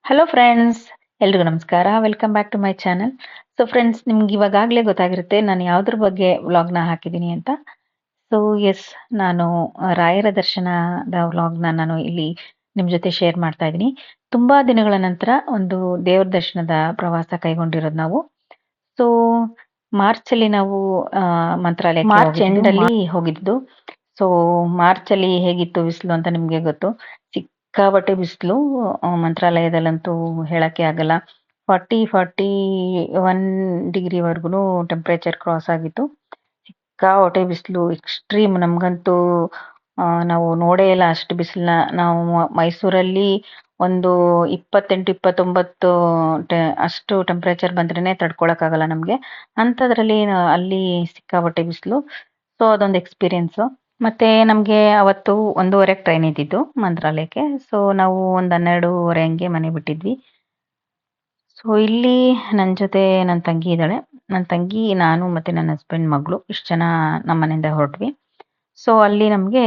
Hello friends, ಎಲ್ರಿಗೂ ನಮಸ್ಕಾರ. Welcome back to my channel. So friends, ನಿಮ್ಗೆ ಇವಾಗಲೇ ಗೊತ್ತಾಗಿರುತ್ತೆ ನಾನು ಯಾವುದ್ರ ಬಗ್ಗೆ ವ್ಲಾಗ್ನ ಹಾಕಿದ್ದೀನಿ ಅಂತ. ಸೊ ಎಸ್, ನಾನು ರಾಯರ ದರ್ಶನದ ವ್ಲಾಗ್ನ ನಾನು ಇಲ್ಲಿ ನಿಮ್ಮ ಜೊತೆ ಶೇರ್ ಮಾಡ್ತಾ ಇದ್ದೀನಿ. ತುಂಬಾ ದಿನಗಳ ನಂತರ ಒಂದು ದೇವ್ರ ದರ್ಶನದ ಪ್ರವಾಸ ಕೈಗೊಂಡಿರೋದು ನಾವು. ಸೊ ಮಾರ್ಚ್ ಅಲ್ಲಿ ನಾವು ಮಂತ್ರಾಲಯಕ್ಕೆ ಮಾರ್ಚ್ ಎಂಡ್ ಅಲ್ಲಿ ಹೋಗಿದ್ದು. ಸೊ ಮಾರ್ಚ್ ಅಲ್ಲಿ ಹೇಗಿತ್ತು ಬಿಸಿಲು ಅಂತ ನಿಮ್ಗೆ ಗೊತ್ತು. ಸಿಕ್ಕಾಪಟ್ಟೆ ಬಿಸಿಲು. ಮಂತ್ರಾಲಯದಲ್ಲಂತೂ ಹೇಳಕ್ಕೆ ಆಗಲ್ಲ. 41 ಡಿಗ್ರಿವರೆಗೂ ಟೆಂಪ್ರೇಚರ್ ಕ್ರಾಸ್ ಆಗಿತ್ತು. ಸಿಕ್ಕಾಪಟ್ಟೆ ಬಿಸಿಲು, ಎಕ್ಸ್ಟ್ರೀಮ್. ನಮ್ಗಂತೂ ನಾವು ನೋಡೇ ಇಲ್ಲ ಅಷ್ಟು ಬಿಸಿಲನ್ನ. ನಾವು ಮೈಸೂರಲ್ಲಿ ಒಂದು 28-29 ಅಷ್ಟು ಟೆಂಪ್ರೇಚರ್ ಬಂದ್ರೇನೆ ತಡ್ಕೊಳಕ್ಕಾಗಲ್ಲ ನಮ್ಗೆ. ಅಂಥದ್ರಲ್ಲಿ ಅಲ್ಲಿ ಸಿಕ್ಕಾಪಟ್ಟೆ ಬಿಸಿಲು. ಸೊ ಅದೊಂದು ಎಕ್ಸ್ಪೀರಿಯನ್ಸು. ಮತ್ತೆ ನಮ್ಗೆ ಅವತ್ತು 1:30ಕ್ಕೆ ಟ್ರೈನ್ ಇದ್ದಿದ್ದು ಮಂತ್ರಾಲಯಕ್ಕೆ. ಸೊ ನಾವು ಒಂದು 12:30 ಹಂಗೆ ಮನೆ ಬಿಟ್ಟಿದ್ವಿ. ಸೊ ಇಲ್ಲಿ ನನ್ನ ಜೊತೆ ನನ್ನ ತಂಗಿ ಇದ್ದಾಳೆ. ನನ್ನ ತಂಗಿ, ನಾನು ಮತ್ತೆ ನನ್ನ ಹಸ್ಬೆಂಡ್, ಮಗಳು, ಇಷ್ಟು ಜನ ನಮ್ಮ ಮನೆಯಿಂದ ಹೊರಟ್ವಿ. ಸೊ ಅಲ್ಲಿ ನಮಗೆ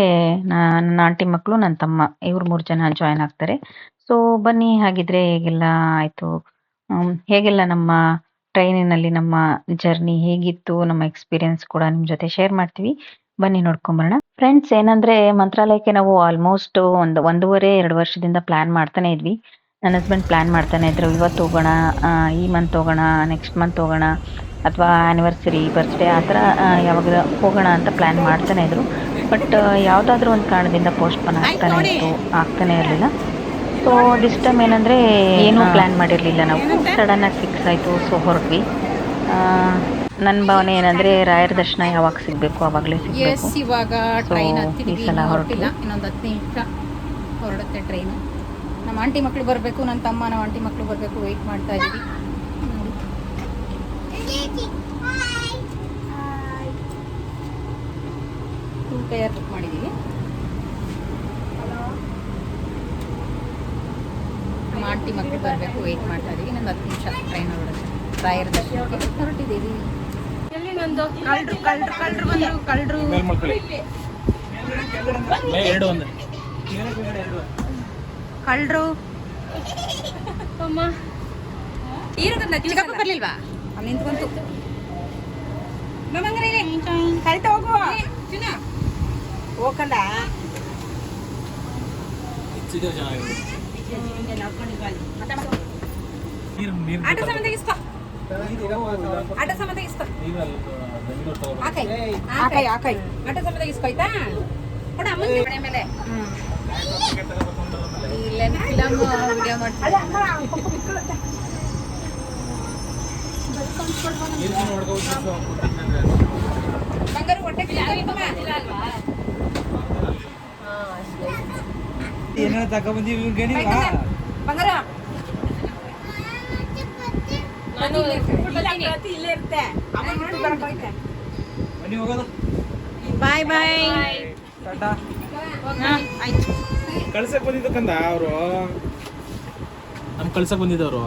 ನನ್ನ ಆಂಟಿ ಮಕ್ಕಳು, ನನ್ನ ತಮ್ಮ, ಇವ್ರು 3 ಜನ ಜಾಯ್ನ್ ಆಗ್ತಾರೆ. ಸೊ ಬನ್ನಿ, ಹಾಗಿದ್ರೆ ಹೇಗೆಲ್ಲ ಆಯ್ತು, ಹೇಗೆಲ್ಲ ನಮ್ಮ ಟ್ರೈನಿನಲ್ಲಿ ನಮ್ಮ ಜರ್ನಿ ಹೇಗಿತ್ತು, ನಮ್ಮ ಎಕ್ಸ್ಪೀರಿಯನ್ಸ್ ಕೂಡ ನಿಮ್ಮ ಜೊತೆ ಶೇರ್ ಮಾಡ್ತೀವಿ. ಬನ್ನಿ ನೋಡ್ಕೊಂಬರೋಣ. ಫ್ರೆಂಡ್ಸ್, ಏನಂದ್ರೆ ಮಂತ್ರಾಲಯಕ್ಕೆ ನಾವು ಆಲ್ಮೋಸ್ಟ್ ಒಂದು 1.5-2 ವರ್ಷದಿಂದ ಪ್ಲಾನ್ ಮಾಡ್ತಾನೆ ಇದ್ವಿ. ನನ್ನ ಹಸ್ಬೆಂಡ್ ಪ್ಲಾನ್ ಮಾಡ್ತಾನೆ ಇದ್ರು, ಇವತ್ತು ಹೋಗೋಣ, ಈ ಮಂತ್ ಹೋಗೋಣ, ನೆಕ್ಸ್ಟ್ ಮಂತ್ ಹೋಗೋಣ, ಅಥವಾ ಆ್ಯನಿವರ್ಸರಿ, ಬರ್ತ್ಡೇ ಆ ಥರ ಯಾವಾಗ ಹೋಗೋಣ ಅಂತ ಪ್ಲಾನ್ ಮಾಡ್ತಾನೆ ಇದ್ರು. ಬಟ್ ಯಾವುದಾದ್ರೂ ಒಂದು ಕಾರಣದಿಂದ ಪೋಸ್ಟ್ಪೋನ್ ಆಗ್ತಾನೆ ಇರಲಿಲ್ಲ. ಸೊ ದಿಸ್ ಟೈಮ್ ಏನಂದರೆ ಏನೂ ಪ್ಲ್ಯಾನ್ ಮಾಡಿರಲಿಲ್ಲ ನಾವು. ಸಡನ್ನಾಗಿ ಫಿಕ್ಸ್ ಆಯಿತು. ಸೊ ಹೊರಟ್ವಿ. ನನ್ನ ಭಾವನೆ ಏನಂದರೆ ರಾಯರ ದರ್ಶನ ಯಾವಾಗ ಸಿಗಬೇಕು ಆವಾಗಲೇ ಸಿಗಬೇಕು. ಇವಾಗ ಟ್ರೈನ್ ಹತ್ತಿದ್ವಿ, ಹೊರಟಿಲ್ಲ. ಇನ್ನೊಂದು 10 ನಿಮಿಷ ಹೊರಡುತ್ತೆ ಟ್ರೈನು. ನಮ್ಮ ಆಂಟಿ ಮಕ್ಕಳು ಬರಬೇಕು, ನನ್ನ ತಮ್ಮ ನಮ್ಮ ಆಂಟಿ ಮಕ್ಕಳು ಬರಬೇಕು, ವೆಯ್ಟ್ ಮಾಡ್ತಾ ಇದ್ದೀವಿ. ಟೂ ಟೈರ್ ಬುಕ್ ಮಾಡಿದ್ದೀವಿ. ನಮ್ಮ ಆಂಟಿ ಮಕ್ಕಳು ಬರಬೇಕು, ವೆಯ್ಟ್ ಮಾಡ್ತಾ ಇದ್ದೀವಿ. ಇನ್ನೊಂದು 10 ನಿಮಿಷ ಟ್ರೈನ್ ಹೊರಡುತ್ತೆ. ರಾಯರ ದರ್ಶನಕ್ಕೆ ಹೊರಟಿದ್ದೀವಿ. ಎಲ್ಲಿಗೊಂದು ಕಳ್ಳರು ಅಮ್ಮ ಚಿಕ್ಕಪ್ಪ ಬರ್ಲಿಲ್ವಾ? ಅಲ್ಲಿ ನಿಂತ್ಕೊಂತು. ಕರಿತಾ ಹೋಗುವ ಹೋಗಲ್ಲ. ಆಟ ಸಂಬಂಧ ಇಸ್ಕೊ, ಆಟ ಸಂಬಂಧ ಇಸ್ಕೊ, ಆಕಾಯ್ ಆಟ ಸಂಬಂಧ ಇಸ್ಕೊಯ್ತಾ ಕೊಡ ಅಮ್ಮನ ಕಡೆ ಮೇಲೆ. ಇಲ್ಲ ಫಿಲಮ್ ವಿಡಿಯೋ ಮಾಡ್ತಾರೆ. ಬಂಗಾರು ಹೊಟ್ಟೆ ಏನಾರ ತಗೊಂಡ್ಬಂದಿವಿ ಬಂಗಾರ ಬಾಯ್ ಬಾಯ್ ಟಾಟಾ. ಆಯ್ತು. ಕಳ್ಸಕ್ ಬಂದಿದ್ದಕ್ಕಂದ ಅವರು ನಮ್ಗೆ ಕಳ್ಸಕ್ ಬಂದಿದ್ದವರು.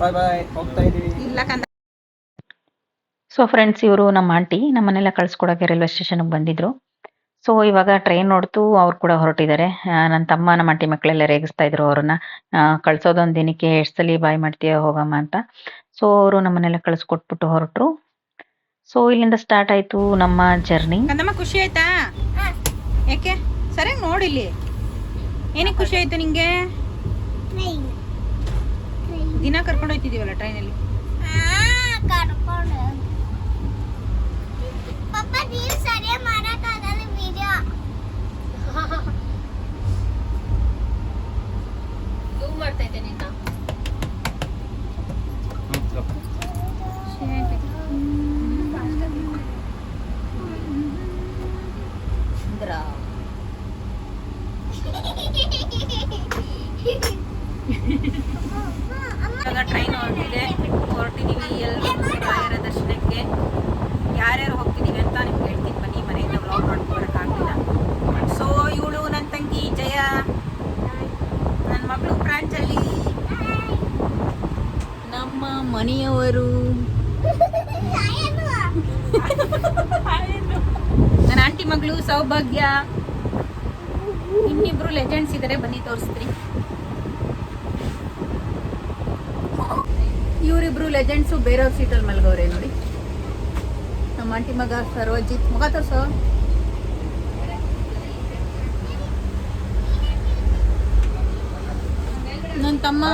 ಬಾಯ್ ಬಾಯ್, ಹೋಗ್ತಾ ಇದೀವಿ. ಇಲ್ಲ ಕಂದ. ಸೊ ಫ್ರೆಂಡ್ಸ್, ಇವರು ನಮ್ಮ ಆಂಟಿ ನಮ್ಮನ್ನೆಲ್ಲ ಕಳ್ಸ್ಕೊಡೋಕ್ಕೆ ರೈಲ್ವೆ ಸ್ಟೇಷನ್ಗೆ ಬಂದಿದ್ರು. ಸೊ ಇವಾಗ ಟ್ರೈನ್ ನೋಡ್ತು ಅವ್ರು ಕೂಡ ಹೊರಟಿದ್ದಾರೆ. ನನ್ನ ತಮ್ಮ, ನಮ್ಮ ಆಂಟಿ ಮಕ್ಕಳೆಲ್ಲ ರೇಗಿಸ್ತಾ ಇದ್ರು ಅವ್ರನ್ನ, ಕಳ್ಸೋದೊಂದು ದಿನಕ್ಕೆ ಎಷ್ಟು ಸಲ ಬಾಯ್ ಮಾಡ್ತೀಯ ಹೋಗಮ್ಮ ಅಂತ. ಸೊ ಅವರು ನಮ್ಮನ್ನೆಲ್ಲ ಕಳಿಸ್ಕೊಟ್ಬಿಟ್ಟು ಹೊರಟರು. ಸೊ ಇಲ್ಲಿಂದ ಸ್ಟಾರ್ಟ್ ಆಯಿತು ನಮ್ಮ ಜರ್ನಿ. ಕಂದಮ್ಮ, ಖುಷಿ ಆಯ್ತಾ? ಯಾಕೆ ಸರಿಯಾಗಿ ನೋಡಿಲ್ಲಿ. ಏನಕ್ಕೆ ಖುಷಿ ಆಯ್ತು ನಿಂಗೆ? ದಿನ ಕರ್ಕೊಂಡು ಹೋಗ್ತಿದೀವಲ್ಲ ಟ್ರೈನಲ್ಲಿ. ಇವಾಗ ಟ್ರೈನ್ ಹೊರಟಿದ್ದೀವಿ ಎಲ್ಲರೂ ರಾಯರ ದರ್ಶನಕ್ಕೆ. ಯಾರ್ಯಾರು ಹೋಗ್ತಿದ್ದೀವಿ ಅಂತ ನಿಮ್ಗೆ ಹೇಳ್ತೀನಿ ಬನ್ನಿ. ಮನೆಯಿಂದ ವ್ಲಾಗ್ ಮಾಡ್ಕೊಳಕ್ಕಾಗಲಿಲ್ಲ. ಸೊ ಇವಳು ನನ್ನ ತಂಗಿ ಜಯ, ನನ್ನ ಮಗಳು ಪ್ರಾಂಜಲಿ, ನಮ್ಮ ಮನೆಯವರು, ನನ್ನ ಆಂಟಿ ಮಗಳು ಸೌಭಾಗ್ಯ, ಇನ್ನಿಬ್ರು ಲೆಜೆಂಡ್ಸ್ ಇದ್ದಾರೆ. ಬನ್ನಿ ತೋರಿಸ್ತೀನಿ. ಇವರಿಬ್ರು ಲೆಜೆಂಡ್ಸು ಬೇರೆಯವ್ರ ಸೀಟಲ್ಲಿ ಮಲ್ಗವ್ರೆ ನೋಡಿ. ನಮ್ಮ ಆಂಟಿ ಮಗ ಸರ್ವಜಿತ್, ಮಗ ತೋರ್ಸೋ. ನನ್ನ ತಮ್ಮ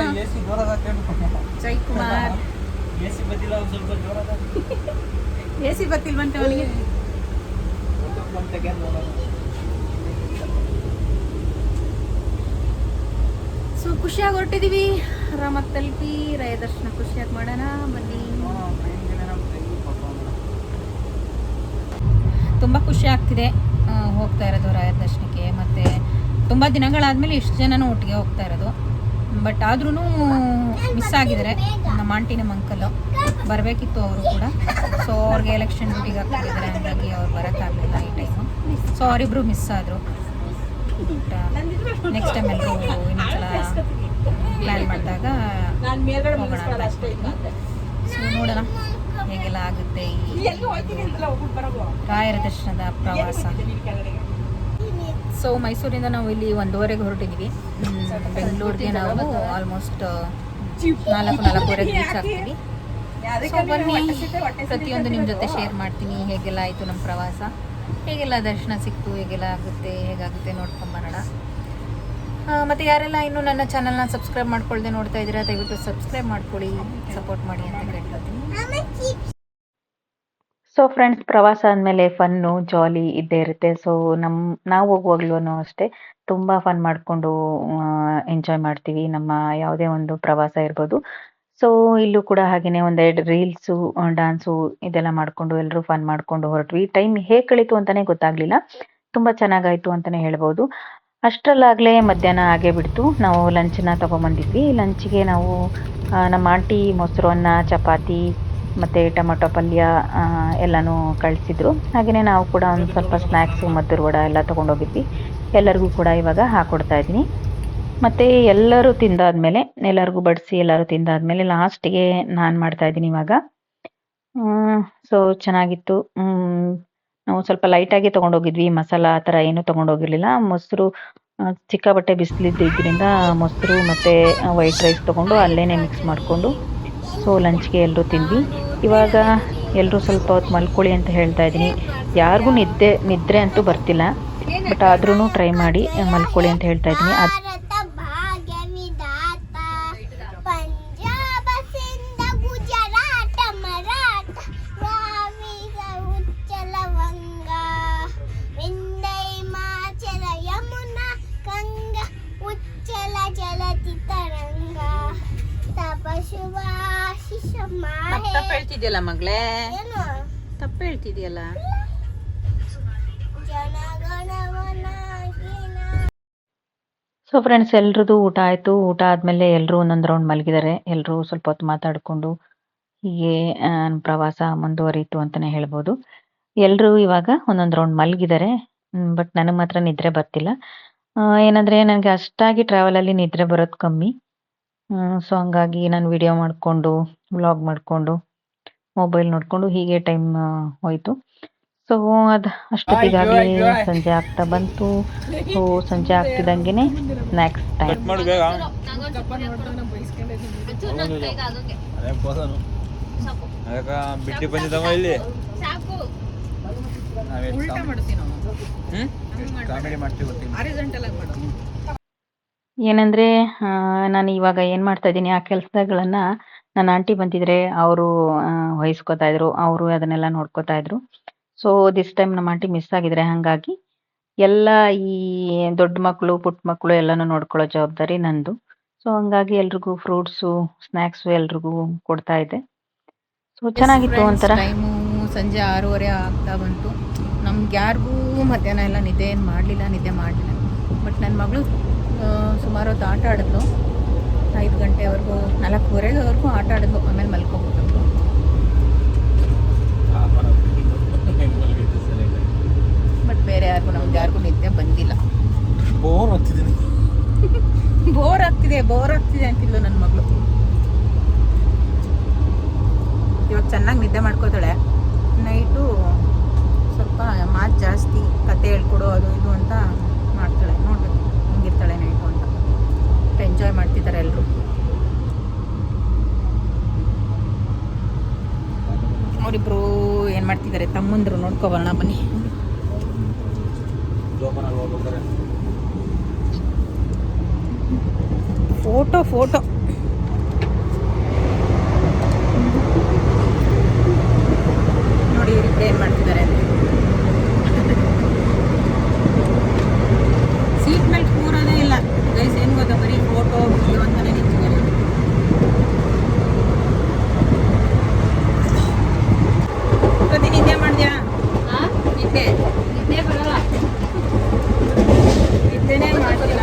ಜೈ ಕುಮಾರ್. ಎಸಿ ಬತ್ತಿಲ್ವಂತೆ ಅವನಿಗೆ. ಸೊ ಖುಷಿಯಾಗಿ ಹೊರಟಿದೀವಿ, ಆರಾಮಾಗಿ ತಲುಪಿ ರಾಯ ದರ್ಶನ ಖುಷಿಯಾಗಿ ಮಾಡೋಣ ಬನ್ನಿ. ತುಂಬ ಖುಷಿ ಆಗ್ತಿದೆ ಹೋಗ್ತಾ ಇರೋದು ರಾಯ ದರ್ಶನಕ್ಕೆ. ಮತ್ತು ತುಂಬ ದಿನಗಳಾದಮೇಲೆ ಇಷ್ಟು ಜನನೂ ಒಟ್ಟಿಗೆ ಹೋಗ್ತಾ ಇರೋದು. ಬಟ್ ಆದ್ರೂ ಮಿಸ್ ಆಗಿದ್ದಾರೆ. ನಮ್ಮ ಆಂಟಿ ನಮ್ಮ ಅಂಕಲು ಬರಬೇಕಿತ್ತು ಅವರು ಕೂಡ. ಸೊ ಅವ್ರಿಗೆ ಎಲೆಕ್ಷನ್ ಡ್ಯೂಟಿಗೆ ಹಾಕ್ತಿದ್ದಾರೆ, ಹಾಗಾಗಿ ಅವ್ರು ಬರೋಕ್ಕಾಗಲಿಲ್ಲ ಈ ಟೈಮು. ಸೊ ಅವರಿಬ್ಬರು ಮಿಸ್ ಆದರು. ನೆಕ್ಸ್ಟ್ ಟೈಮ್ ಎಲ್ಲರೂ ಇನ್ನೊಂದ್ಸಲ ಪ್ಲ್ಯಾನ್ ಮಾಡಿದಾಗ ಹೋಗೋಣ. ಸೊ ನೋಡೋಣ ಹೇಗೆಲ್ಲ ಆಗುತ್ತೆ ಈ ರಾಯರ ದರ್ಶನದ ಪ್ರವಾಸ. ಸೊ ಮೈಸೂರಿಂದ ನಾವು ಇಲ್ಲಿ 1:30ಗೆ ಹೊರಟಿದ್ದೀವಿ. ಬೆಂಗಳೂರಿಗೆ ನಾವು ಆಲ್ಮೋಸ್ಟ್ 4:30 ರೀಚ್ ಆಗ್ತೀವಿ. ಸೊ ಬನ್ನಿ, ಪ್ರತಿಯೊಂದು ನಿಮ್ಮ ಜೊತೆ ಶೇರ್ ಮಾಡ್ತೀನಿ ಹೇಗೆಲ್ಲ ಆಯಿತು ನಮ್ಮ ಪ್ರವಾಸ, ಹೇಗೆಲ್ಲ ದರ್ಶನ ಸಿಕ್ತು, ಹೇಗೆಲ್ಲ ಹೇಗಾಗುತ್ತೆ ನೋಡ್ಕೊಂಬರೋಣ. ಮತ್ತು ಯಾರೆಲ್ಲ ಇನ್ನೂ ನನ್ನ ಚಾನಲ್ನ ಸಬ್ಸ್ಕ್ರೈಬ್ ಮಾಡ್ಕೊಳ್ದೆ ನೋಡ್ತಾ ಇದ್ದೀರಾ, ದಯವಿಟ್ಟು ಸಬ್ಸ್ಕ್ರೈಬ್ ಮಾಡ್ಕೊಳ್ಳಿ, ಸಪೋರ್ಟ್ ಮಾಡಿ ಅಂತ ಕೇಳ್ಕೊತೀನಿ. ಸೊ ಫ್ರೆಂಡ್ಸ್, ಪ್ರವಾಸ ಅಂದಮೇಲೆ ಫನ್ನು ಜಾಲಿ ಇದ್ದೇ ಇರುತ್ತೆ. ಸೊ ನಾವು ಹೋಗುವಾಗ್ಲೂ ಅಷ್ಟೇ ತುಂಬ ಫನ್ ಮಾಡಿಕೊಂಡು ಎಂಜಾಯ್ ಮಾಡ್ತೀವಿ ನಮ್ಮ ಯಾವುದೇ ಒಂದು ಪ್ರವಾಸ ಇರ್ಬೋದು. ಸೊ ಇಲ್ಲೂ ಕೂಡ ಹಾಗೆಯೇ ಒಂದೆರಡು ರೀಲ್ಸು, ಡ್ಯಾನ್ಸು ಇದೆಲ್ಲ ಮಾಡಿಕೊಂಡು ಎಲ್ಲರೂ ಫನ್ ಮಾಡಿಕೊಂಡು ಹೊರಟ್ವಿ. ಟೈಮ್ ಹೇಗೆ ಕಳೀತು ಅಂತಲೇ ಗೊತ್ತಾಗಲಿಲ್ಲ. ತುಂಬ ಚೆನ್ನಾಗಾಯಿತು ಅಂತಲೇ ಹೇಳ್ಬೋದು. ಅಷ್ಟರಲ್ಲಾಗಲೇ ಮಧ್ಯಾಹ್ನ ಆಗೇ ಬಿಡ್ತು. ನಾವು ಲಂಚನ್ನ ತೊಗೊಂಬಂದಿದ್ವಿ. ಲಂಚಿಗೆ ನಾವು ನಮ್ಮ ಆಂಟಿ ಮೊಸರು ಅನ್ನ, ಚಪಾತಿ ಮತ್ತು ಟೊಮೊಟೊ ಪಲ್ಯ ಎಲ್ಲನೂ ಕಳಿಸಿದ್ರು. ಹಾಗೆಯೇ ನಾವು ಕೂಡ ಒಂದು ಸ್ವಲ್ಪ ಸ್ನ್ಯಾಕ್ಸು, ಮದ್ದೂರು ವಡೆ ಎಲ್ಲ ತೊಗೊಂಡೋಗಿದ್ವಿ. ಎಲ್ಲರಿಗೂ ಕೂಡ ಇವಾಗ ಹಾಕ್ಕೊಡ್ತಾ ಇದ್ದೀನಿ. ಮತ್ತು ಎಲ್ಲರೂ ತಿಂದಾದ್ಮೇಲೆ, ಎಲ್ಲರಿಗೂ ಬಡಿಸಿ ಎಲ್ಲರೂ ತಿಂದಾದ್ಮೇಲೆ ಲಾಸ್ಟಿಗೆ ನಾನು ಮಾಡ್ತಾಯಿದ್ದೀನಿ ಇವಾಗ. ಸೊ ಚೆನ್ನಾಗಿತ್ತು. ನಾವು ಸ್ವಲ್ಪ ಲೈಟಾಗಿ ತೊಗೊಂಡೋಗಿದ್ವಿ, ಮಸಾಲ ಆ ಥರ ಏನೂ ತೊಗೊಂಡೋಗಿರಲಿಲ್ಲ. ಮೊಸರು ಸಿಕ್ಕಾಪಟ್ಟೆ ಬಿಸಿಲಿದ್ದರಿಂದ ಮೊಸರು ಮತ್ತು ವೈಟ್ ರೈಸ್ ತೊಗೊಂಡು ಅಲ್ಲೇ ಮಿಕ್ಸ್ ಮಾಡಿಕೊಂಡು ಸೊ ಲಂಚ್ಗೆ ಎಲ್ಲರೂ ತಿಂದ್ವಿ. ಇವಾಗ ಎಲ್ಲರೂ ಸ್ವಲ್ಪ ಹೊತ್ತು ಮಲ್ಕೊಳ್ಳಿ ಅಂತ ಹೇಳ್ತಾ ಇದ್ದೀನಿ. ಯಾರಿಗೂ ನಿದ್ರೆ ಅಂತೂ ಬರ್ತಿಲ್ಲ, ಬಟ್ ಆದ್ರೂ ಟ್ರೈ ಮಾಡಿ ಮಲ್ಕೊಳ್ಳಿ ಅಂತ ಹೇಳ್ತಾ ಇದ್ದೀನಿ. ತಪ್ಪು ಹೇಳ್ತಿದ್ಯಲ್ಲ ಮಗಳೇ, ತಪ್ಪು ಹೇಳ್ತಿದ್ಯಲ್ಲ. ಸೊ ಫ್ರೆಂಡ್ಸ್, ಎಲ್ರದ್ದು ಊಟ ಆಯಿತು. ಊಟ ಆದಮೇಲೆ ಎಲ್ಲರೂ ಒಂದೊಂದು ರೌಂಡ್ ಮಲಗಿದ್ದಾರೆ. ಎಲ್ಲರೂ ಸ್ವಲ್ಪ ಹೊತ್ತು ಮಾತಾಡಿಕೊಂಡು ಹೀಗೆ ಪ್ರವಾಸ ಮುಂದುವರಿಯಿತು ಅಂತಲೇ ಹೇಳ್ಬೋದು. ಎಲ್ಲರೂ ಇವಾಗ ಒಂದೊಂದು ರೌಂಡ್ ಮಲಗಿದ್ದಾರೆ. ಬಟ್ ನನಗೆ ಮಾತ್ರ ನಿದ್ರೆ ಬರ್ತಿಲ್ಲ. ಏನಂದರೆ ನನಗೆ ಅಷ್ಟಾಗಿ ಟ್ರಾವೆಲಲ್ಲಿ ನಿದ್ರೆ ಬರೋದು ಕಮ್ಮಿ. ಸೊ ಹಂಗಾಗಿ ನಾನು ವಿಡಿಯೋ ಮಾಡಿಕೊಂಡು, ವ್ಲಾಗ್ ಮಾಡಿಕೊಂಡು, ಮೊಬೈಲ್ ನೋಡಿಕೊಂಡು ಹೀಗೆ ಟೈಮ್ ಹೋಯಿತು. ಸೊ ಅದು ಅಷ್ಟೊತ್ತಿಗಾಗಲೇ ಸಂಜೆ ಆಗ್ತಾ ಬಂತು. ಸೊ ಸಂಜೆ ಆಗ್ತಿದ್ದಂಗೆ ಸ್ನ್ಯಾಕ್ಸ್ ಟೈಮ್. ಬಿಟ್ಟಿ ಬಂದಿದ್ದವ ಇಲ್ಲಿ ಕಾಮಿಡಿ ಮಾಡ್ತೀವಿ. ಏನಂದರೆ ನಾನು ಇವಾಗ ಏನು ಮಾಡ್ತಾ ಇದ್ದೀನಿ, ಆ ಕೆಲಸಗಳನ್ನು ನನ್ನ ಆಂಟಿ ಬಂದಿದ್ರೆ ಅವರು ವಹಿಸ್ಕೋತಾ ಇದ್ರು. ಅವರು ಅದನ್ನೆಲ್ಲ ನೋಡ್ಕೋತಾ ಇದ್ರು. ಸೊ ದಿಸ್ ಟೈಮ್ ನಮ್ಮ ಆಂಟಿ ಮಿಸ್ ಆಗಿದ್ರೆ, ಹಾಗಾಗಿ ಎಲ್ಲ ಈ ದೊಡ್ಡ ಮಕ್ಕಳು ಪುಟ್ಟ ಮಕ್ಕಳು ಎಲ್ಲನೂ ನೋಡ್ಕೊಳ್ಳೋ ಜವಾಬ್ದಾರಿ ನಂದು. ಸೊ ಹಂಗಾಗಿ ಎಲ್ರಿಗೂ ಫ್ರೂಟ್ಸು, ಸ್ನ್ಯಾಕ್ಸು ಎಲ್ರಿಗೂ ಕೊಡ್ತಾ ಇದ್ದೆ. ಸೊ ಚೆನ್ನಾಗಿತ್ತು ಒಂಥರ. ಟೈಮು ಸಂಜೆ 6:30 ಆಗ್ತಾ ಬಂತು. ನಮ್ಗೆ ಯಾರಿಗೂ ಮಧ್ಯಾಹ್ನ ಎಲ್ಲ ನಿದ್ದೆ ಮಾಡಲಿಲ್ಲ. ಬಟ್ ನನ್ನ ಮಗಳು ಸುಮಾರು ಹೊತ್ತು ಆಟ ಆಡಿದ್ಲು. 5 ಗಂಟೆವರೆಗೂ, 4:15ವರೆಗೂ ಆಟ ಆಡಿದ್ಲು. ಆಮೇಲೆ ಮಲ್ಕೊಬಿಟ್ಟು. ಬಟ್ ಬೇರೆ ನಮ್ಗೆ ಯಾರಿಗೂ ನಿದ್ದೆ ಬಂದಿಲ್ಲ. ಬೋರ್ ಆಗ್ತಿದೆ ಅಂತಿದ್ಲು ನನ್ನ ಮಗಳು. ಇವಾಗ ಚೆನ್ನಾಗಿ ನಿದ್ದೆ ಮಾಡ್ಕೋತಾಳೆ. ನೈಟು ಸ್ವಲ್ಪ ಮಾತು ಜಾಸ್ತಿ, ಕತೆ ಹೇಳ್ಕೊಡು ಅದು ಇದು ಅಂತ ಮಾಡ್ತಾಳೆ. ನೋಡ್ಬೇಕು ಹೆಂಗಿರ್ತಾಳೆ ನೈಟು ಅಂತ. ಎಂಜಾಯ್ ಮಾಡ್ತಿದ್ದಾರೆ ಎಲ್ಲರೂ. ನೋಡ್ಕೊಬರೋಣ ಬನ್ನಿ. ಫೋಟೋ ನೋಡಿ ಏನ್ ಮಾಡ್ತಿದ್ದಾರೆ ಅಂತ. ಸೀಟ್ ಮೇಲೆ ಕೂರೋದೇ ಇಲ್ಲ ಗೈಸ್. ಏನ್ ಗೊತ್ತಾ, ಬರೀ ಫೋಟೋ ವಿಡಿಯೋ ಅಂತಾನೆ ನಿಂತಿದ್ದಾರೆ. ಪ್ರತಿ ನಿದ್ದೆ ಮಾಡಿದ್ಯಾ? ನಿದ್ದೆ ಬರಲ್ಲ, ನಿದ್ದೆನೇ ಮಾಡ್ತಿಲ್ಲ.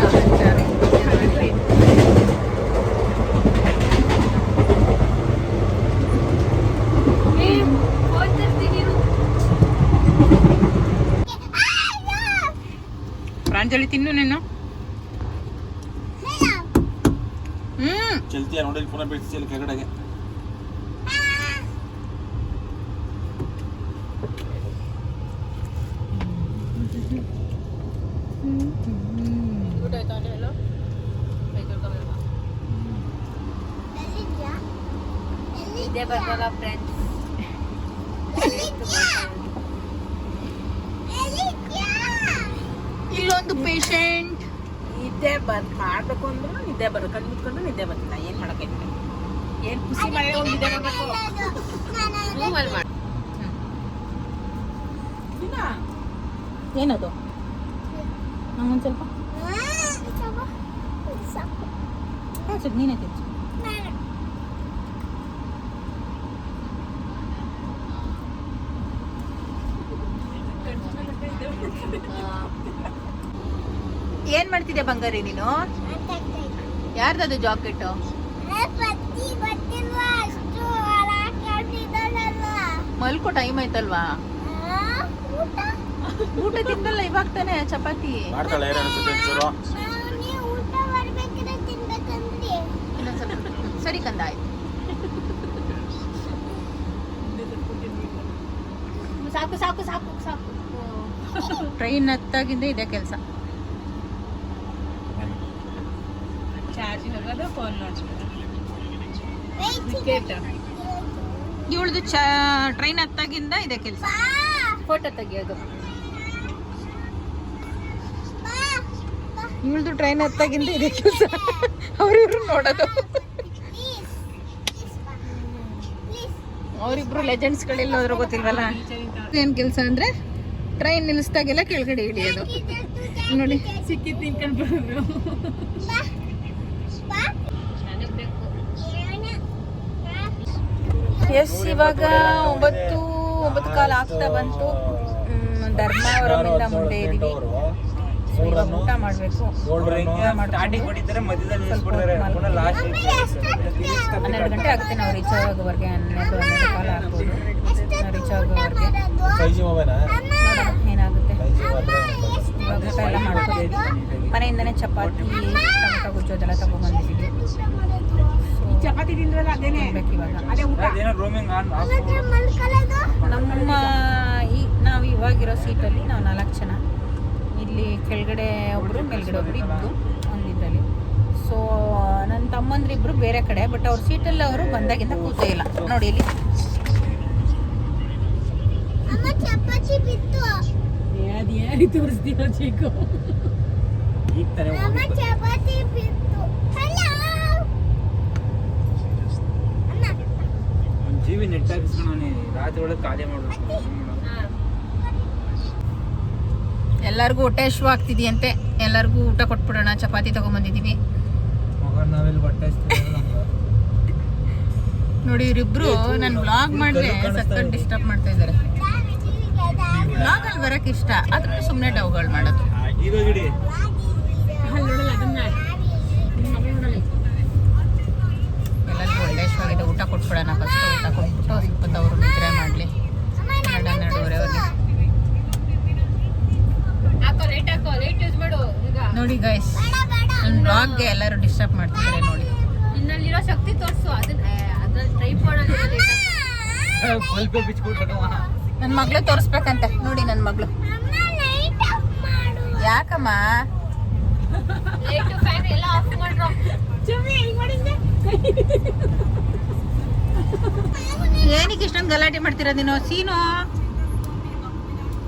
ಪ್ರಾಂಜಲಿ ತಿನ್ನು ನೀನು. ಚಲ್ತಿಯ ನೋಡಿ ಪುನಃ ಬಿಡಿಸಿ ಕೆಳಗಡೆಗೆ. ಇದೇ ಬರ್ತಲ್ಲ ಫ್ರೆಂಡ್ಸ್. ಇಲ್ಲೊಂದು ಪೇಷಂಟ್ ನಿದ್ದೆ ಮಾಡ್ಬೇಕು ಅಂದ್ರೂ ನಿದ್ದೆ ಬರೋದು, ಕಣ್ಣು ಮುಚ್ಕೊಂಡು ನಿದ್ದೆ ಬರ್ತಿಲ್ಲ. ಏನ್ ಮಾಡಕ್ಕೆ, ಏನ್ ಖುಷಿ ಮಾಡಿ ನಿದ್ದೆ ಬರ್ಬೇಕು. ಏನದು? ನಂಗೊಂದು ಸ್ವಲ್ಪ ನೀನೇ ತಿನ್ಸು. ಏನ್ ಮಾಡ್ತಿದ್ದೆ ಬಂಗಾರಿ ನೀನು? ಯಾರ್ದದು ಜಾಕೆಟ್? ಮಲ್ಕೋ, ಟೈಮ್ ಆಯ್ತಲ್ವಾ? ಊಟ ತಿಂದಲ್ಲ ಇವಾಗ ತಾನೆ ಚಪಾತಿ. ಸರಿ ಕಂದ, ಆಯ್ತು. ಸಾಕು ಸಾಕು ಸಾಕು ಸಾಕು. ಟ್ರೈನ್ ಹತ್ತಾಗಿಂದ ಇದೆ ಕೆಲಸ. ಚಾರ್ಜಿಂಗ್ ಆಗೋದು, ಫೋನ್ ನೋಡ್ಸ್ಬೇಕು. ಇವಳದು ಟ್ರೈನ್ ಹತ್ತಾಗಿಂದ ಇದೆ ಕೆಲಸ. ಫೋಟೋ ತೆಗಿಯೋದು. ಇವಳದು ಟ್ರೈನ್ ಹತ್ತಾಗಿಂದ ಇದೆ ಕೆಲಸ. ಅವ್ರಿಬ್ರು ನೋಡೋದು. ಅವರಿಬ್ರು ಲೆಜೆಂಡ್ಸ್ಗಳೆಲ್ಲ ಹೋದ್ರೂ ಗೊತ್ತಿಲ್ವಲ್ಲ. ಏನ್ ಕೆಲಸ ಅಂದ್ರೆ ಟ್ರೈನ್ ನಿಲ್ಲಿಸ್ದಾಗೆಲ್ಲ ಕೆಳಗಡೆ ಇಳಿಯೋದು. ನೋಡಿ ಸಿಕ್ಕಿ ತಿನ್ಕೊಂಡು ಬರೋದು. ಎಸ್, ಇವಾಗ 9 ಕಾಲ ಆಗ್ತಾ ಬಂತು. ಧರ್ಮಾವರಮಿಂದ ಮುಂದೆ ಇದೀವಿ. ಇವಾಗ ಊಟ ಮಾಡಬೇಕು. 12 ಗಂಟೆ ಆಗುತ್ತೆ ನಾವು ರೀಚ್ ಆಗೋವರೆಗೆ. 12 ಕಾಲ ಆಗ್ಬೋದು ನಾವು ರೀಚ್ ಆಗೋವರೆಗೆ. ಏನಾಗುತ್ತೆ ಇವಾಗ ಊಟ ಎಲ್ಲ ಮಾಡ್ಕೋತೀವಿ. ಮನೆಯಿಂದನೇ ಚಪಾತಿ, ಟೊಮೆಟೊ ಗೊಜ್ಜೋದೆಲ್ಲ ತಗೊಂಡ್ಬಂದಿದ್ದೀವಿ. ಚಪಾತಿ ತಿಂದ್ರಲ್ಲ ಅದೇನೇ ಇವಾಗ ಅದೇ ಊಟ. ನಮ್ಮ ನಾವು ಇವಾಗಿರೋ ಸೀಟಲ್ಲಿ ನಾವು 4 ಜನ. ಇಲ್ಲಿ ಕೆಳಗಡೆ ಒಬ್ಬರು, ಮೇಲ್ಗಡೆ ಒಬ್ಬರು, ಇಬ್ಬರು ಒಂದಿದ್ರಲ್ಲಿ. ಸೊ ನನ್ನ ತಮ್ಮಂದ್ರಿಬ್ರು ಬೇರೆ ಕಡೆ, ಬಟ್ ಅವ್ರ ಸೀಟಲ್ಲಿ ಅವರು ಬಂದಾಗಿಂದ ಕೂತೇ ಇಲ್ಲ. ನೋಡಿ ಇಲ್ಲಿ ತೋರಿಸ್ತೀವ ಚೀಕು. ಜೀವಿ ನೆಟ್ ಹಾಕಿಸ್ಕೊಂಡು ರಾತ್ರಿ ಒಳಗೆ ಖಾಲಿ ಮಾಡ್ಬೇಕು. ಎಲ್ಲರಿಗೂ ಹೊಟ್ಟೆ ಹಶ್ವು ಆಗ್ತಿದೆಯಂತೆ. ಎಲ್ಲರಿಗೂ ಊಟ ಕೊಟ್ಬಿಡೋಣ. ಚಪಾತಿ ತಗೊಂಡ್ಬಂದಿದ್ದೀವಿ. ನೋಡಿ ಇವರಿಬ್ರು ನನ್ನ ವ್ಲಾಗ್ ಮಾಡಿದ್ರೆ ಸಕ್ಕತ್ ಡಿಸ್ಟರ್ಬ್ ಮಾಡ್ತಾ ಇದ್ದಾರೆ. ವ್ಲಾಗ್ ಅಲ್ಲಿ ಬರಕ್ಕೆ ಇಷ್ಟ, ಆದ್ರೂ ಸುಮ್ಮನೆ ಡೌಗಳು ಮಾಡೋದು. ಎಲ್ಲರಿಗೂ ಒಳ್ಳೆ ಇಷ್ಟವಾಗಿದೆ. ಊಟ ಕೊಟ್ಬಿಡೋಣ ಫಸ್ಟ್. ಊಟ ಕೊಟ್ಬಿಟ್ಟು ಸ್ವಲ್ಪ ಅವರು ನಿದ್ರೆ ಮಾಡಲಿ. 12:30 ನೋಡಿ ಗೈಸ್, ನನ್ನ ಬ್ಲಾಗ್ಗೆ ಎಲ್ಲರೂ ಡಿಸ್ಟರ್ಬ್ ಮಾಡ್ತಿದ್ದಾರೆ. ನೋಡಿ ಇನ್ನಲ್ಲಿರೋ ಶಕ್ತಿ ತೋರಿಸು. ಅದ್ರಲ್ಲಿ ಟ್ರೈಪಾಡ್ ನನ್ನ ಮಗಳು ತೋರಿಸ್ಬೇಕಂತೆ. ನೋಡಿ ನನ್ನ ಮಗಳು. ಯಾಕಮ್ಮ ಎಲ್ಲ ಆಫ್ ಮಾಡ್ರು. ಏನಕ್ಕೆ ಇಷ್ಟೊಂದು ಗಲಾಟೆ ಮಾಡ್ತೀರಾ ನೀನು? ಸೀನು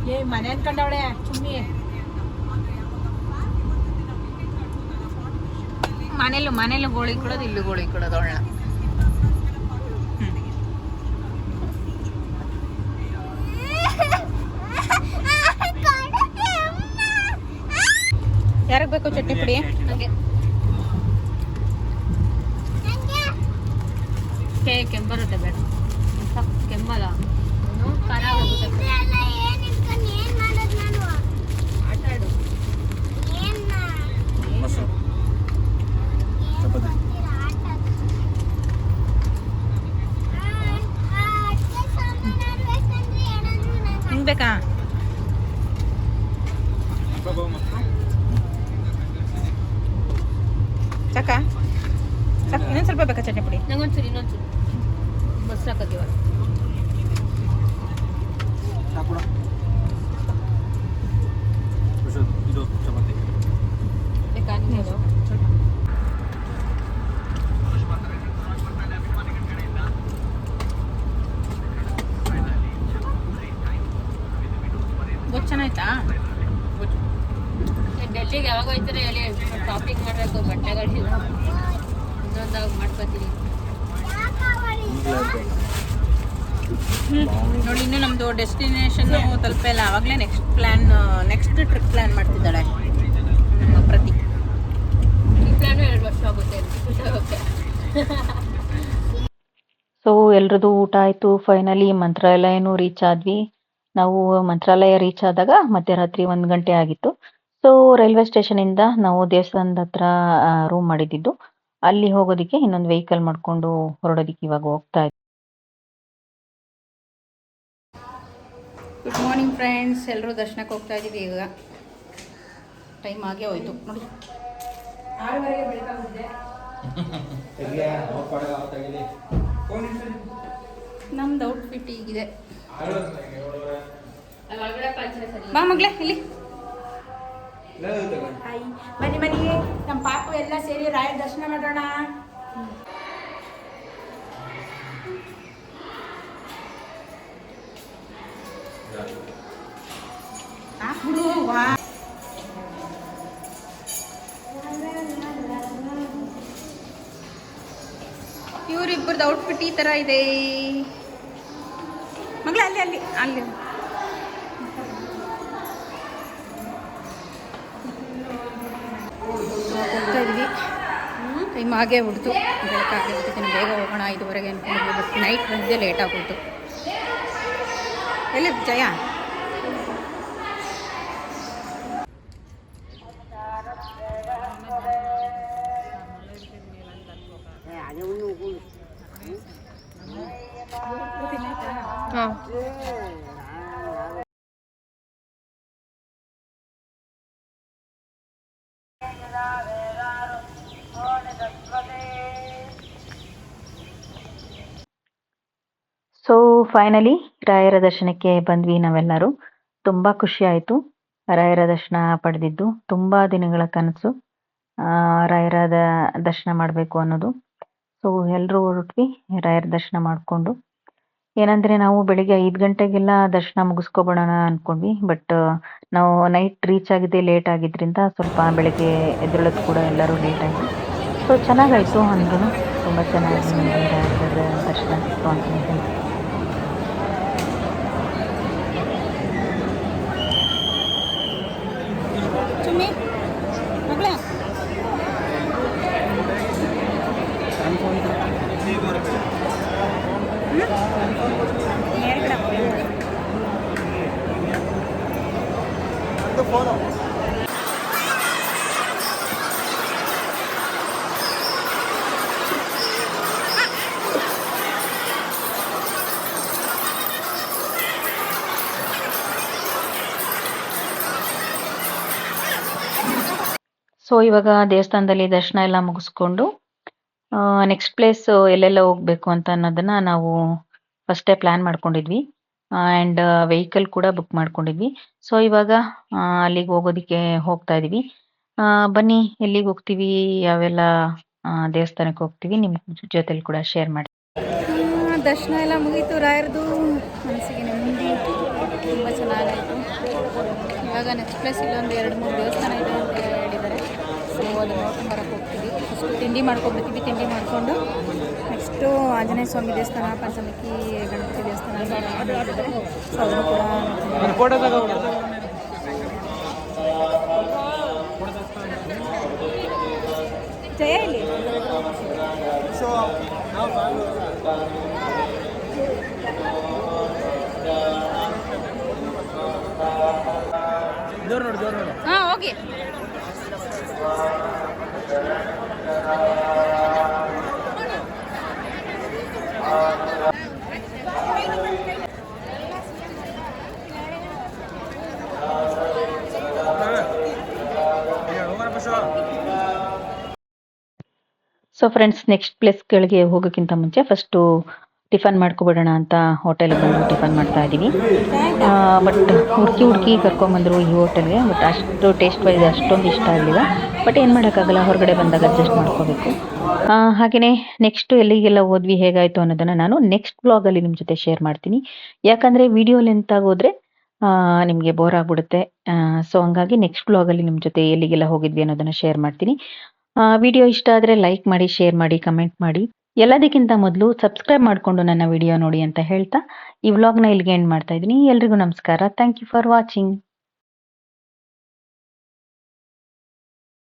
ಏ ಮನೆ ಅನ್ಕೊಂಡವಳೆ ಚುಮ್ಮಿ. ಮನೇಲು ಗೋಳಿ ಕೊಡೋದು, ಇಲ್ಲೂ ಗೋಳಿ ಕೊಡೋದು ಅವಳ. ಯಾರಿಗೆ ಬೇಕು ಚಟ್ನಿ ಪುಡಿ? ಕೆಂಬರುತ್ತೆ ಬೇಡ, ಕೆಂಬಲ್ಲ ಖಾರ ಆಗುತ್ತೆ. ಆಟ ಆಡು. ಚಪಾತಿ ಹಿಂಗ್ ಬೇಕಾ? ಚಕ್ಕ ಇನ್ನೊಂದು ಸ್ವಲ್ಪ ಬೇಕಾ ಚಟ್ನಿ ಪುಡಿ? ನಂಗೊಂಚೂರು ಇನ್ನೊಂಚೂರು ಮೊಸರು ಹಾಕೋತೀವ. ಸಾಕುಡ ಇದು ಚಪಾತಿ ಬೇಕಾ ನಿಂಗೆ? ಗೊತ್ತು ಚೆನ್ನಾಯ್ತಾ? ಡೆಲ್ಲಿಗೆ ಯಾವಾಗ ಹೋಯ್ತಾರೆ ಹೇಳಿ, ಶಾಪಿಂಗ್ ಮಾಡಬೇಕು, ಬಟ್ಟೆಗಳಿಲ್ಲ, ಇನ್ನೊಂದಾಗ ಮಾಡ್ಕೊತೀನಿ. ನೋಡಿ, ಇನ್ನು ನಮ್ಮದು ಡೆಸ್ಟಿನೇಷನ್ ತಲುಪಿಲ್ಲ. ಆವಾಗಲೇ ನೆಕ್ಸ್ಟ್ ಟ್ರಿಪ್ ಪ್ಲ್ಯಾನ್ ಮಾಡ್ತಿದ್ದಾಳೆ ನಮ್ಮ ಪ್ರತಿ. ಈ ಪ್ಲಾನು 2 ವರ್ಷ ಆಗುತ್ತೆ ಓಕೆ. ಸೊ ಎಲ್ರದ್ದು ಊಟ ಆಯಿತು. ಫೈನಲಿ ಮಂತ್ರಾಲಯನೂ ರೀಚ್ ಆದ್ವಿ. ನಾವು ಮಂತ್ರಾಲಯ ರೀಚ್ ಆದಾಗ ಮಧ್ಯರಾತ್ರಿ 1 ಗಂಟೆ ಆಗಿತ್ತು. ಸೊ ರೈಲ್ವೆ ಸ್ಟೇಷನಿಂದ ನಾವು ದೇವಸ್ಥಾನದ ಹತ್ರ ರೂಮ್ ಮಾಡಿದ್ದು. ಅಲ್ಲಿ ಹೋಗೋದಕ್ಕೆ ಇನ್ನೊಂದು ವೆಹಿಕಲ್ ಮಾಡಿಕೊಂಡು ಹೊರಡೋದಕ್ಕೆ ಇವಾಗ ಹೋಗ್ತಾ ಇದ್ವಿ. ಗುಡ್ ಮಾರ್ನಿಂಗ್ ಫ್ರೆಂಡ್ಸ್, ಎಲ್ಲರೂ ದರ್ಶನಕ್ಕೆ ಹೋಗ್ತಾ ಇದ್ದೀವಿ. ಈಗ ಟೈಮ್ ಆಗೇ ಹೋಯ್ತು ನೋಡಿ, 6:30 ಬೆಳಕಾಗುತ್ತೆ. ನಮ್ದು ಔಟ್ಫಿಟ್ ಹೀಗಿದೆ. ಬಾ ಮಗಳೇ ಇಲ್ಲಿ. ಬನ್ನಿ ಬನ್ನಿ, ನಮ್ಮ ಪಾಪು ಎಲ್ಲ ಸೇರಿ ರಾಯರ ದರ್ಶನ ಮಾಡೋಣ. ವಾ, ಇವರಿಬ್ಬರದ್ದು ಔಟ್ಫಿಟ್ ಈ ಥರ ಇದೆ. ಮಗಳೇ ಅಲ್ಲಿ ಅಲ್ಲಿ ಅಲ್ಲಿ ಹೋಗ್ತಾ ಇದ್ವಿ. ಟೈಮ್ ಆಗೇ ಬಿಡ್ತು, ಬೆಳಕಾಗಿರ್ತೀನಿ, ಬೇಗ ಹೋಗೋಣ 5:30 ಅನ್ಕೊಂಡಿದ್ವಿ. ಬಟ್ ನೈಟ್ ಬಂದಿದ್ದೆ ಲೇಟ್ ಆಗೋಯ್ತು. ಎಲ್ಲಿ ಜಯ? ಹಾಂ, ಸೊ ಫೈನಲಿ ರಾಯರ ದರ್ಶನಕ್ಕೆ ಬಂದ್ವಿ ನಾವೆಲ್ಲರೂ. ತುಂಬ ಖುಷಿ ಆಯಿತು ರಾಯರ ದರ್ಶನ ಪಡೆದಿದ್ದು. ತುಂಬ ದಿನಗಳ ಕನಸು ರಾಯರ ದರ್ಶನ ಮಾಡಬೇಕು ಅನ್ನೋದು. ಸೊ ಎಲ್ಲರೂ ಹೊರಟ್ವಿ ರಾಯರ ದರ್ಶನ ಮಾಡಿಕೊಂಡು. ಏನಂದರೆ ನಾವು ಬೆಳಿಗ್ಗೆ 5 ಗಂಟೆಗೆಲ್ಲ ದರ್ಶನ ಮುಗಿಸ್ಕೊಬಿಡೋಣ ಅಂದ್ಕೊಂಡ್ವಿ. ಬಟ್ ನಾವು ನೈಟ್ ರೀಚ್ ಆಗಿದ್ದೇ ಲೇಟ್ ಆಗಿದ್ದರಿಂದ ಸ್ವಲ್ಪ ಬೆಳಗ್ಗೆ ಎದ್ದೇಳೋದು ಕೂಡ ಎಲ್ಲರೂ ಲೇಟ್ ಆಯಿತು. ಸೊ ಚೆನ್ನಾಗಾಯಿತು ಅಂದ್ರೂ, ತುಂಬ ಚೆನ್ನಾಗಿ ನಮಗೆ ರಾಯರ ದರ್ಶನ ಸಿಕ್ತು ಅಂತ ಹೇಳ್ತೀನಿ. ಚುಮ್ಮಿ ಮಗಳೇ, ಸೊ ಇವಾಗ ದೇವಸ್ಥಾನದಲ್ಲಿ ದರ್ಶನ ಎಲ್ಲ ಮುಗಿಸ್ಕೊಂಡು ನೆಕ್ಸ್ಟ್ ಪ್ಲೇಸ್ ಎಲ್ಲೆಲ್ಲ ಹೋಗಬೇಕು ಅಂತ ಅನ್ನೋದನ್ನು ನಾವು ಫಸ್ಟೇ ಪ್ಲ್ಯಾನ್ ಮಾಡ್ಕೊಂಡಿದ್ವಿ. ಆ್ಯಂಡ್ ವೆಹಿಕಲ್ ಕೂಡ ಬುಕ್ ಮಾಡ್ಕೊಂಡಿದ್ವಿ. ಸೊ ಇವಾಗ ಅಲ್ಲಿಗೆ ಹೋಗೋದಕ್ಕೆ ಹೋಗ್ತಾ ಇದ್ದೀವಿ. ಬನ್ನಿ, ಎಲ್ಲಿಗೆ ಹೋಗ್ತೀವಿ, ಯಾವೆಲ್ಲ ದೇವಸ್ಥಾನಕ್ಕೆ ಹೋಗ್ತೀವಿ, ನಿಮ್ಮ ಜೊತೆಲಿ ಕೂಡ ಶೇರ್ ಮಾಡಿ. ದರ್ಶನ ಎಲ್ಲ ಮುಗೀತು ರಾಯರದು. ಮನಸ್ಸಿಗೆ ನೆಮ್ಮದಿ. ತುಂಬ ಚೆನ್ನಾಗಾಯಿತು. ಇವಾಗ ನೆಕ್ಸ್ಟ್ ಪ್ಲೇಸ್ ಇಲ್ಲೊಂದು 2-3 ದೇವಸ್ಥಾನ ಇದೆ ಅಂತ ಹೇಳಿದ್ದಾರೆ. ಸೊ ಅದು ನೋಡ್ಕೊಂಡು ಬರೋಕ್ಕೆ ಹೋಗ್ತೀವಿ. ಫಸ್ಟು ತಿಂಡಿ ಮಾಡ್ಕೊಂಡ್ಬಿಡ್ತೀವಿ. ತಿಂಡಿ ಮಾಡಿಕೊಂಡು ನೆಕ್ಸ್ಟು ಆಂಜನೇಯ ಸ್ವಾಮಿ ದೇವಸ್ಥಾನ, ಪಂಚಮುಖಿ ಗಣಪತಿ ದೇವಸ್ಥಾನ ಮಾಡಿದ್ದಾರೆ. ಸೊ ಅದನ್ನು ಕೂಡ ಜಯ ಇಲ್ಲಿ ಹಾಂ ಹೋಗಿ. ಸೊ ಫ್ರೆಂಡ್ಸ್, ನೆಕ್ಸ್ಟ್ ಪ್ಲೇಸ್ಗಳಿಗೆ ಹೋಗೋಕ್ಕಿಂತ ಮುಂಚೆ ಫಸ್ಟು ಟಿಫನ್ ಮಾಡ್ಕೊಬಿಡೋಣ ಅಂತ ಹೋಟೆಲ್ಗೆ ಬಂದು ಟಿಫನ್ ಮಾಡ್ತಾ ಇದ್ದೀವಿ. ಬಟ್ ಹುಡುಕಿ ಕರ್ಕೊಂಬಂದರು ಈ ಹೋಟೆಲ್ಗೆ. ಬಟ್ ಅಷ್ಟು ಟೇಸ್ಟ್ ವೈಸ್ ಅಷ್ಟೊಂದು ಇಷ್ಟ ಆಗಲಿಲ್ಲ. ಬಟ್ ಏನು ಮಾಡೋಕ್ಕಾಗಲ್ಲ, ಹೊರಗಡೆ ಬಂದಾಗ ಅಡ್ಜಸ್ಟ್ ಮಾಡ್ಕೋಬೇಕು. ಹಾಗೆಯೇ ನೆಕ್ಸ್ಟು ಎಲ್ಲಿಗೆಲ್ಲ ಹೋದ್ವಿ, ಹೇಗಾಯಿತು ಅನ್ನೋದನ್ನು ನಾನು ನೆಕ್ಸ್ಟ್ ಬ್ಲಾಗಲ್ಲಿ ನಿಮ್ಮ ಜೊತೆ ಶೇರ್ ಮಾಡ್ತೀನಿ. ಯಾಕಂದರೆ ವಿಡಿಯೋ ಲೆಂತ್ ಆಗೋದ್ರೆ ನಿಮಗೆ ಬೋರ್ ಆಗಿಬಿಡುತ್ತೆ. ಸೊ ಹಂಗಾಗಿ ನೆಕ್ಸ್ಟ್ ಬ್ಲಾಗಲ್ಲಿ ನಿಮ್ಮ ಜೊತೆ ಎಲ್ಲಿಗೆಲ್ಲ ಹೋಗಿದ್ವಿ ಅನ್ನೋದನ್ನು ಶೇರ್ ಮಾಡ್ತೀನಿ. ವಿಡಿಯೋ ಇಷ್ಟ ಆದರೆ ಲೈಕ್ ಮಾಡಿ, ಶೇರ್ ಮಾಡಿ, ಕಮೆಂಟ್ ಮಾಡಿ. ಎಲ್ಲದಕ್ಕಿಂತ ಮೊದಲು ಸಬ್ಸ್ಕ್ರೈಬ್ ಮಾಡಿಕೊಂಡು ನನ್ನ ವಿಡಿಯೋ ನೋಡಿ ಅಂತ ಹೇಳ್ತಾ ಈ ವ್ಲಾಗ್ನ ಇಲ್ಲಿಗೆ ಎಂಡ್ ಮಾಡ್ತಾ ಇದ್ದೀನಿ. ಎಲ್ರಿಗೂ ನಮಸ್ಕಾರ. Thank you for watching.